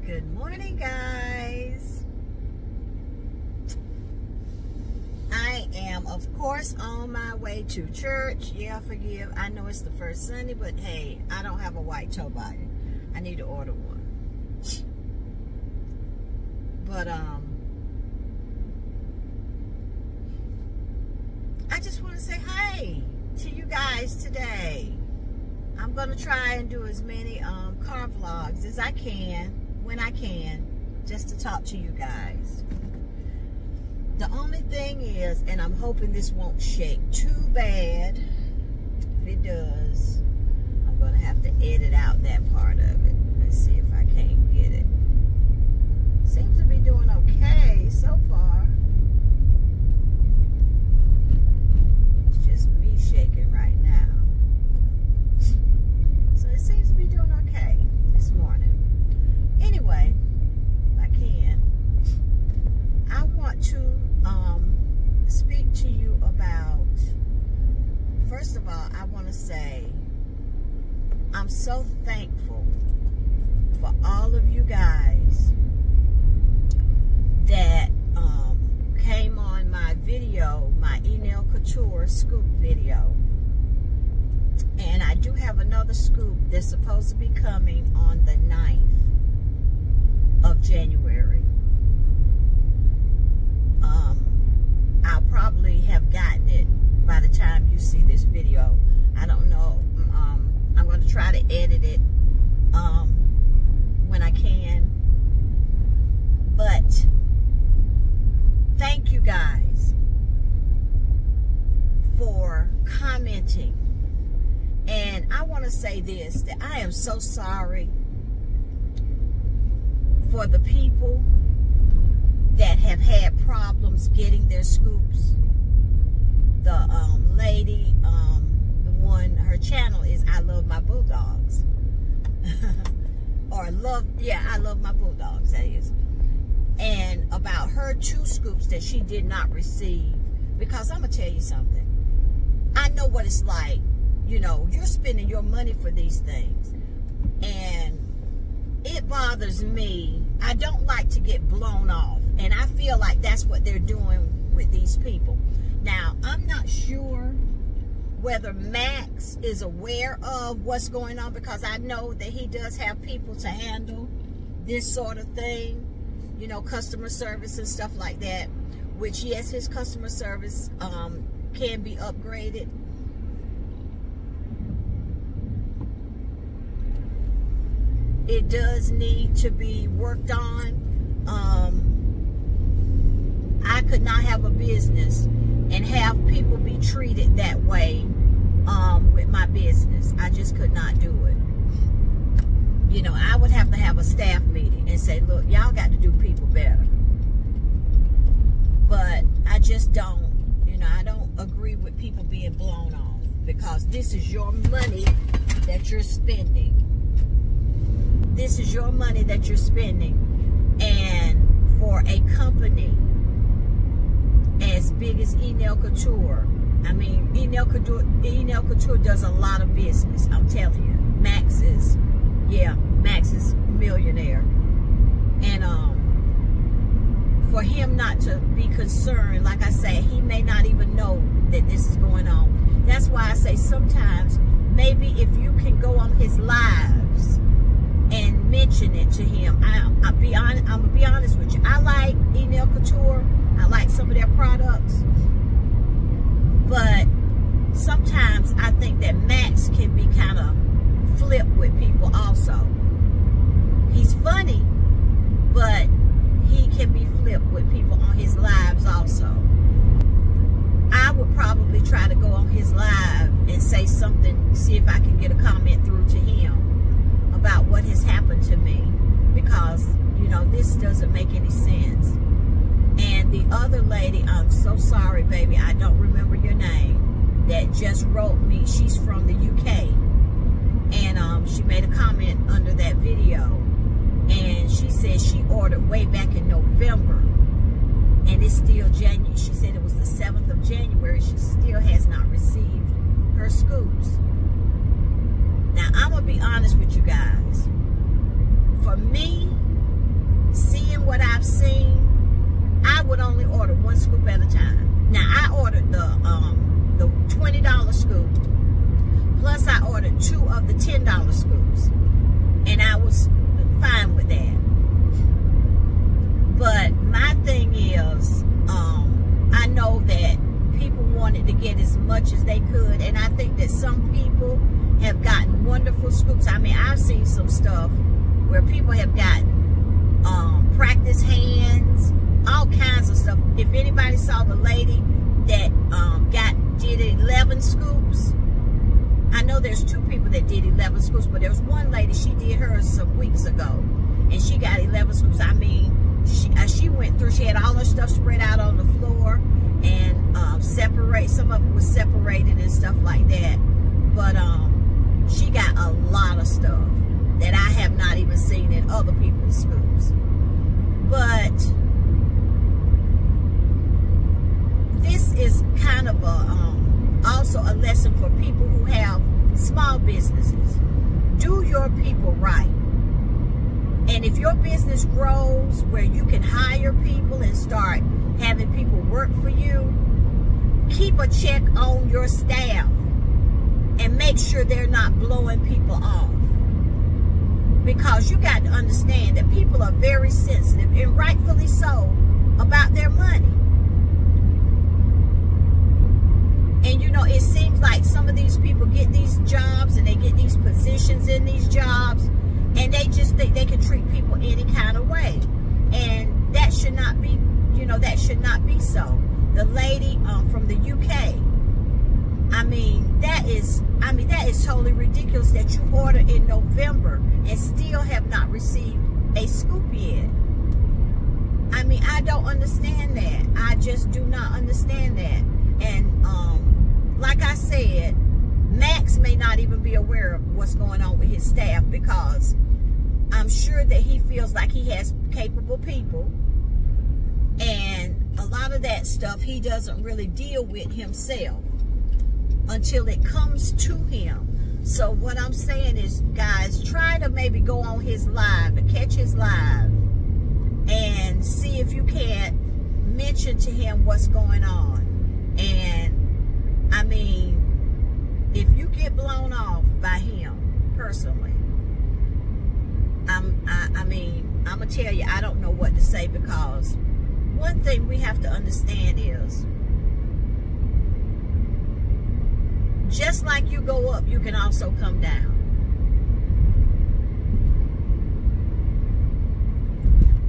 Good morning, guys. I am, of course, on my way to church. Yeah, forgive. I know it's the first Sunday, but hey, I don't have a white toe body. I need to order one. But, I just want to say hi to you guys today. I'm going to try and do as many car vlogs as I can, when I can, just to talk to you guys. The only thing is, and I'm hoping this won't shake too bad. If it does, I'm going to have to edit out that part of it. Let's see if I can't get it. Seems to be doing okay so far. It's just me shaking right now. So it seems to be doing okay this morning. Anyway, if I can, I want to speak to you about, first of all, I want to say I'm so thankful for all of you guys that came on my video, my Enailcouture scoop video. And I do have another scoop that's supposed to be coming on the 9th of January. I'll probably have gotten it by the time you see this video. I don't know. I'm going to try to edit it when I can. But thank you guys for commenting. And I want to say this, that I am so sorry for the people that have had problems getting their scoops. The lady, the one, her channel is I Love My Bulldogs. Or I Love My Bulldogs, that is. And about her 2 scoops that she did not receive. Because I'm going to tell you something. I know what it's like. You know, you're spending your money for these things. And it bothers me. I don't like to get blown off. And I feel like that's what they're doing with these people. Now, I'm not sure whether Max is aware of what's going on, because I know that he does have people to handle this sort of thing. You know, customer service and stuff like that. Which, yes, his customer service can be upgraded. It does need to be worked on. I could not have a business and have people be treated that way with my business. I just could not do it. You know, I would have to have a staff meeting and say, look, y'all got to do people better. But I just don't, you know, I don't agree with people being blown off, because this is your money that you're spending. This is your money that you're spending. And for a company as big as Enailcouture, I mean, Enailcouture does a lot of business. I'm telling you, Max is millionaire. And for him not to be concerned, like I say, he may not even know that this is going on. That's why I say sometimes maybe if you can go on his lives and mention it to him. I'm gonna be honest with you. I like Enailcouture. I like some of their products. But sometimes I think that Max can be kind of flip with people also. He's funny, but he can be flipped with people on his lives also. I would probably try to go on his live and say something, see if I can get a comment through to him about what has happened to me, because, you know, this doesn't make any sense. And the other lady, I'm so sorry, baby, I don't remember your name, that just wrote me. She's from the UK, and she made a comment under that video, and she said she ordered way back in November, and it's still January. She said it was the 7th of January. She still has not received her scoops. Now, I'm going to be honest with you guys. For me, of the $10 scoops. And I was fine with that. But my thing is, I know that people wanted to get as much as they could, and I think that some people have gotten wonderful scoops. I mean, I've seen some stuff where people have gotten practice hands, all kinds of stuff. If anybody saw the lady that did 11 scoops, I know there's 2 people that did 11 scoops, but there was one lady, she did hers some weeks ago, and she got 11 scoops. I mean, she went through, she had all her stuff spread out on the floor, and some of it was separated and stuff like that. But she got a lot of stuff that I have not even seen in other people's scoops. But this is kind of also a lesson for people who have small businesses. Do your people right. And if your business grows where you can hire people and start having people work for you, keep a check on your staff and make sure they're not blowing people off. Because you got to understand that people are very sensitive, and rightfully so, about their money. And you know, it seems like some of these people get these jobs and they get these positions in these jobs, and they just think they can treat people any kind of way. And that should not be, you know, that should not be so. The lady from the UK, I mean, that is totally ridiculous that you ordered in November and still have not received a scoop yet. I mean, I don't understand that. I just do not understand that. And like I said, Max may not even be aware of what's going on with his staff, because I'm sure that he feels like he has capable people, and a lot of that stuff he doesn't really deal with himself until it comes to him. So what I'm saying is, guys, try to maybe go on his live and catch his live and see if you can't mention to him what's going on. And I mean, if you get blown off by him personally, I mean, I'm gonna tell you, I don't know what to say, because one thing we have to understand is, just like you go up, you can also come down.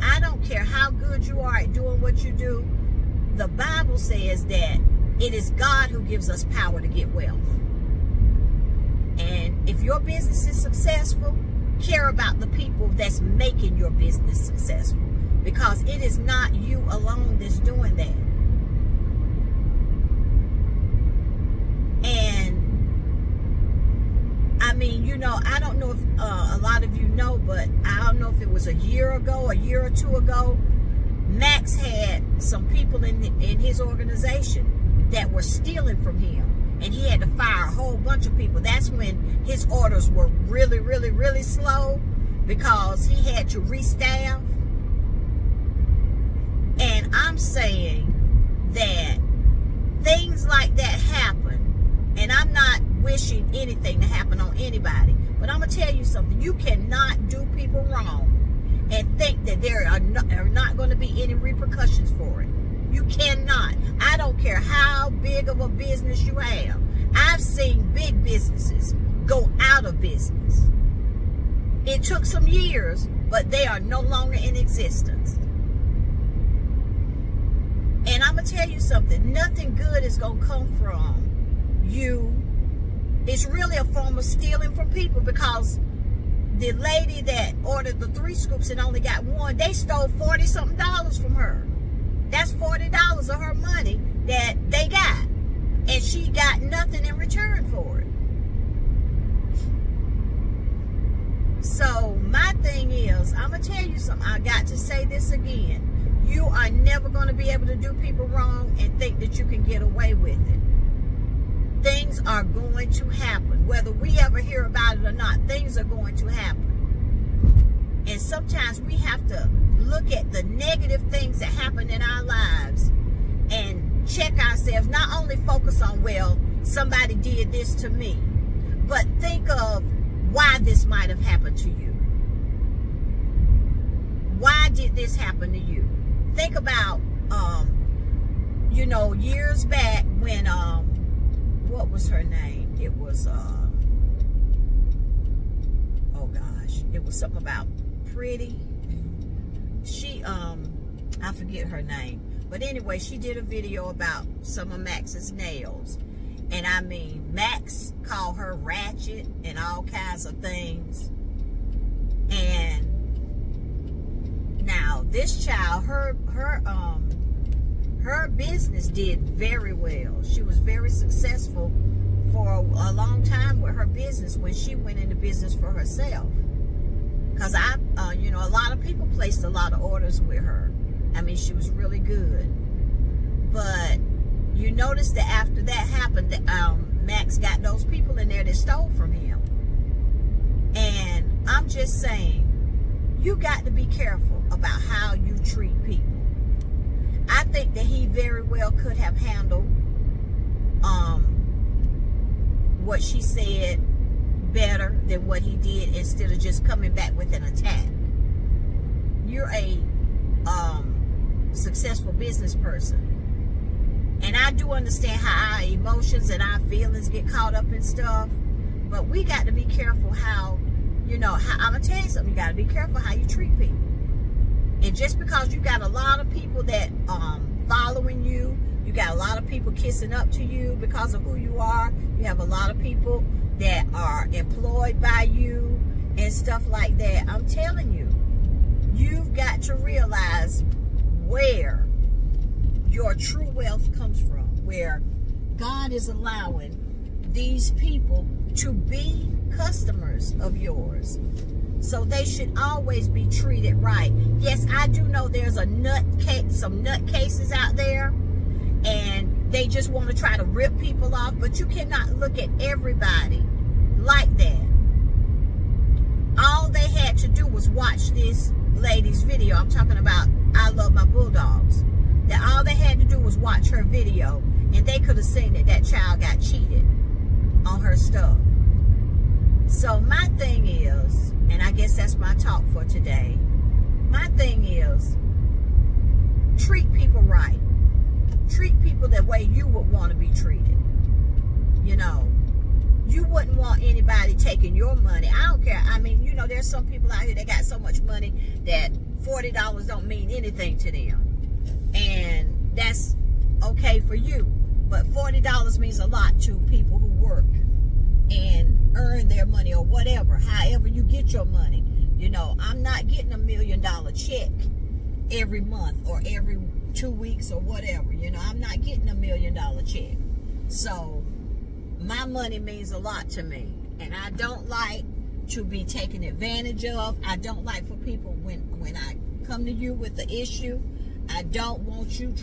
I don't care how good you are at doing what you do. The Bible says that it is God who gives us power to get wealth. And if your business is successful, care about the people that's making your business successful, because it is not you alone that's doing that. And I mean, you know, I don't know if a lot of you know, but I don't know if it was a year ago, a year or two ago, Max had some people in his organization that were stealing from him, and he had to fire a whole bunch of people. That's when his orders were really, really, really slow, because he had to restaff. And I'm saying that things like that happen, and I'm not wishing anything to happen on anybody, but I'm going to tell you something. You cannot do people wrong and think that there are not going to be any repercussions for it. You cannot. I don't care how big of a business you have. I've seen big businesses go out of business. It took some years, but they are no longer in existence. And I'm going to tell you something. Nothing good is going to come from you. It's really a form of stealing from people, because the lady that ordered the 3 scoops and only got 1, they stole $40-something from her. That's $40 of her money that they got. And she got nothing in return for it. So my thing is, I'm going to tell you something. I got to say this again. You are never going to be able to do people wrong and think that you can get away with it. Things are going to happen. Whether we ever hear about it or not, things are going to happen. And sometimes we have to look at the negative things that happen in our lives and check ourselves. Not only focus on, well, somebody did this to me, but think of why this might have happened to you. Why did this happen to you? Think about, you know, years back when, what was her name? It was, oh gosh, it was something about Pretty. She, I forget her name. But anyway, she did a video about some of Max's nails. And I mean, Max called her ratchet and all kinds of things. And now this child, her business did very well. She was very successful for a long time with her business when she went into business for herself. Because you know, a lot of people placed a lot of orders with her. I mean, she was really good. But you notice that after that happened, Max got those people in there that stole from him. And I'm just saying, you got to be careful about how you treat people. I think that he very well could have handled what she said better than what he did, instead of just coming back with an attack. You're a successful business person. And I do understand how our emotions and our feelings get caught up in stuff. But we got to be careful how, you know, I'm going to tell you something. You got to be careful how you treat people. And just because you got a lot of people that following you, you got a lot of people kissing up to you because of who you are. You have a lot of people that are employed by you and stuff like that. I'm telling you, you've got to realize where your true wealth comes from, where God is allowing these people to be customers of yours. So they should always be treated right. Yes, I do know there's some nutcases out there, and they just want to try to rip people off, but you cannot look at everybody like that. All they had to do was watch this lady's video. I'm talking about I Love My Bulldogs. That all they had to do was watch her video, and they could have seen that that child got cheated on her stuff. So my thing is, and I guess that's my talk for today, my thing is, treat people right. Treat people the way you would want to be treated. You know, you wouldn't want anybody taking your money. I don't care. I mean, you know, there's some people out here that got so much money that $40 don't mean anything to them. And that's okay for you. But $40 means a lot to people who work and earn their money, or whatever, however you get your money. You know, I'm not getting $1 million check every month or every 2 weeks or whatever. You know, I'm not getting $1 million check. So my money means a lot to me, and I don't like to be taken advantage of. I don't like for people, when I come to you with the issue, I don't want you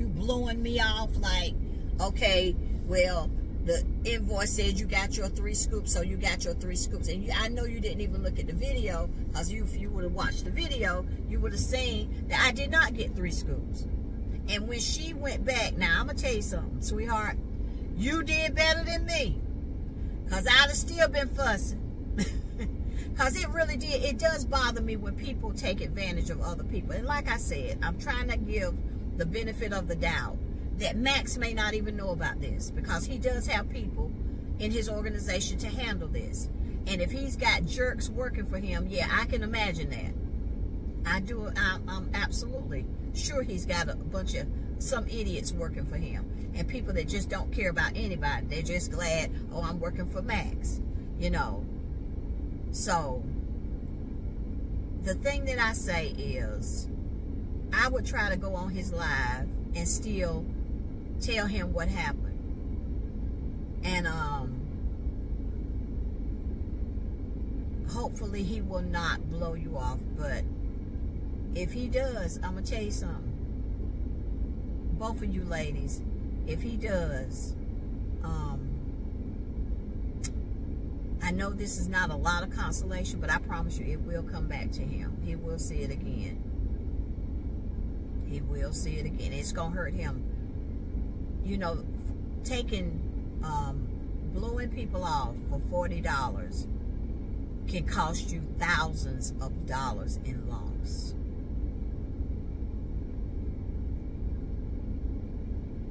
blowing me off like, okay, well, the invoice said you got your 3 scoops, so you got your 3 scoops. And I know you didn't even look at the video, because if you would have watched the video, you would have seen that I did not get 3 scoops. And when she went back, now I'm going to tell you something, sweetheart, you did better than me, because I'd have still been fussing. Because it really did. It does bother me when people take advantage of other people. And like I said, I'm trying to give the benefit of the doubt that Max may not even know about this, because he does have people in his organization to handle this. And if he's got jerks working for him, yeah, I can imagine that. I do. I'm absolutely sure he's got a bunch of some idiots working for him, and people that just don't care about anybody. They're just glad, oh, I'm working for Max, you know. So the thing that I say is, I would try to go on his live and still tell him what happened. And hopefully he will not blow you off. But if he does, I'm going to tell you something. Both of you ladies, if he does, I know this is not a lot of consolation, but I promise you it will come back to him. He will see it again. He will see it again. It's going to hurt him. You know, blowing people off for $40 can cost you thousands of dollars in loss.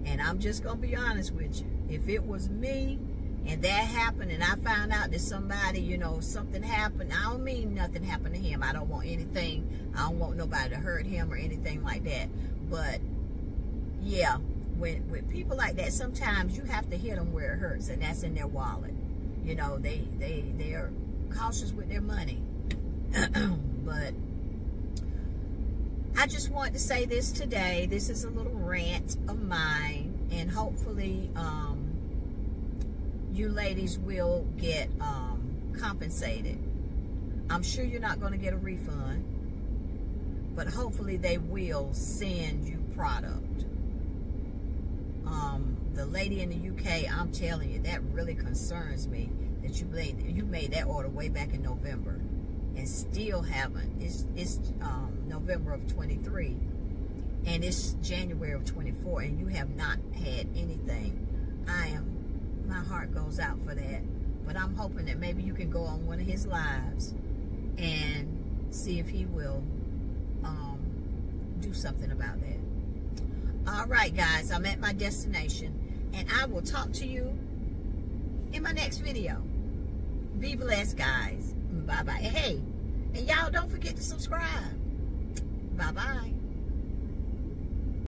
And I'm just going to be honest with you. If it was me and that happened and I found out that somebody, you know, something happened, I don't mean nothing happened to him. I don't want anything. I don't want nobody to hurt him or anything like that. But, yeah, with people like that, sometimes you have to hit them where it hurts, and that's in their wallet. You know, they are cautious with their money. But I just wanted to say this today. This is a little rant of mine, and hopefully you ladies will get compensated. I'm sure you're not going to get a refund, but hopefully they will send you product. The lady in the UK, I'm telling you, that really concerns me, that you made that order way back in November and still haven't. It's November of 23 and it's January of 24 and you have not had anything. My heart goes out for that, but I'm hoping that maybe you can go on one of his lives and see if he will do something about that. All right, guys, I'm at my destination, and I will talk to you in my next video. Be blessed, guys. Bye-bye. Hey, and y'all don't forget to subscribe. Bye-bye.